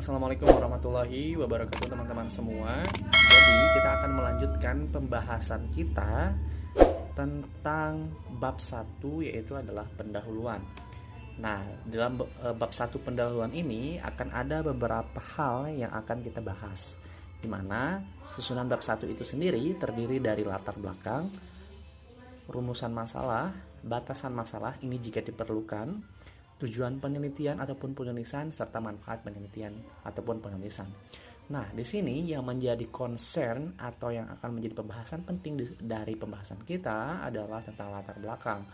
Assalamualaikum warahmatullahi wabarakatuh teman-teman semua. Jadi kita akan melanjutkan pembahasan kita tentang bab 1, yaitu adalah pendahuluan. Nah, dalam bab 1 pendahuluan ini akan ada beberapa hal yang akan kita bahas, di mana susunan bab 1 itu sendiri terdiri dari latar belakang, rumusan masalah, batasan masalah ini jika diperlukan, tujuan penelitian ataupun penulisan, serta manfaat penelitian ataupun penulisan. Nah, di sini yang menjadi concern atau yang akan menjadi pembahasan penting dari pembahasan kita adalah tentang latar belakang.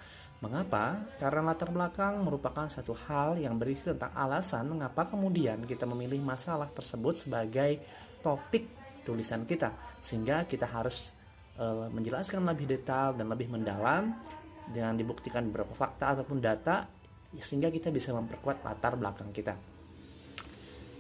Mengapa? Karena latar belakang merupakan satu hal yang berisi tentang alasan mengapa kemudian kita memilih masalah tersebut sebagai topik tulisan kita, sehingga kita harus menjelaskan lebih detail dan lebih mendalam dengan dibuktikan beberapa fakta ataupun data, sehingga kita bisa memperkuat latar belakang kita.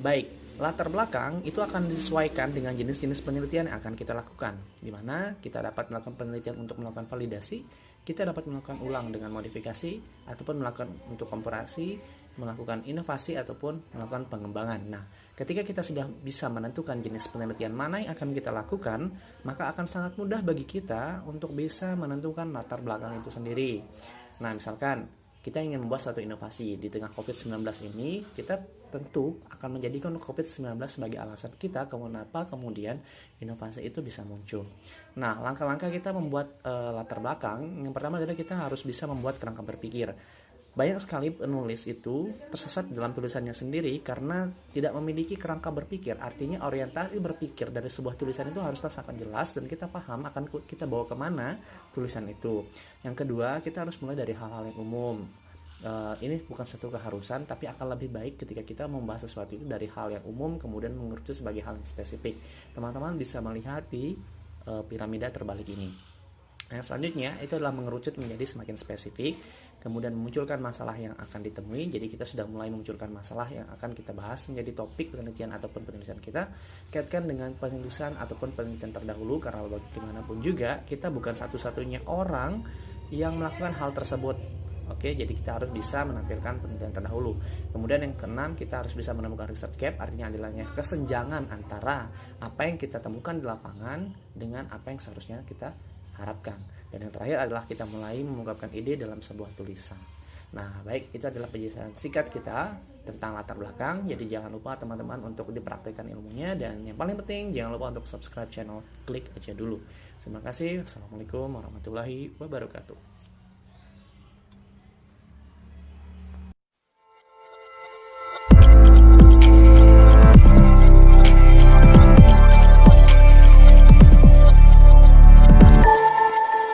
Baik, latar belakang itu akan disesuaikan dengan jenis-jenis penelitian yang akan kita lakukan, di mana kita dapat melakukan penelitian untuk melakukan validasi, kita dapat melakukan ulang dengan modifikasi, ataupun melakukan untuk komparasi, melakukan inovasi, ataupun melakukan pengembangan. Nah, ketika kita sudah bisa menentukan jenis penelitian mana yang akan kita lakukan, maka akan sangat mudah bagi kita untuk bisa menentukan latar belakang itu sendiri. Nah, misalkan kita ingin membuat satu inovasi di tengah COVID-19 ini, kita tentu akan menjadikan COVID-19 sebagai alasan kita kenapa kemudian inovasi itu bisa muncul. Nah, langkah-langkah kita membuat latar belakang, yang pertama adalah kita harus bisa membuat kerangka berpikir. Banyak sekali penulis itu tersesat dalam tulisannya sendiri karena tidak memiliki kerangka berpikir. Artinya orientasi berpikir dari sebuah tulisan itu haruslah sangat jelas dan kita paham akan kita bawa kemana tulisan itu. Yang kedua, kita harus mulai dari hal-hal yang umum. Ini bukan satu keharusan, tapi akan lebih baik ketika kita membahas sesuatu itu dari hal yang umum kemudian mengerucut sebagai hal yang spesifik. Teman-teman bisa melihat di piramida terbalik ini. Yang selanjutnya itu adalah mengerucut menjadi semakin spesifik, kemudian memunculkan masalah yang akan ditemui. Jadi kita sudah mulai memunculkan masalah yang akan kita bahas menjadi topik penelitian ataupun penulisan kita, kaitkan dengan penulisan ataupun penelitian terdahulu, karena bagaimanapun juga kita bukan satu-satunya orang yang melakukan hal tersebut. Oke, jadi kita harus bisa menampilkan penelitian terdahulu. Kemudian yang keenam, kita harus bisa menemukan research gap, artinya adanya kesenjangan antara apa yang kita temukan di lapangan dengan apa yang seharusnya kita harapkan. Dan yang terakhir adalah kita mulai mengungkapkan ide dalam sebuah tulisan. Nah, baik, itu adalah penjelasan singkat kita tentang latar belakang. Jadi jangan lupa teman-teman untuk dipraktikkan ilmunya, dan yang paling penting jangan lupa untuk subscribe channel, klik aja dulu. Terima kasih. Assalamualaikum warahmatullahi wabarakatuh.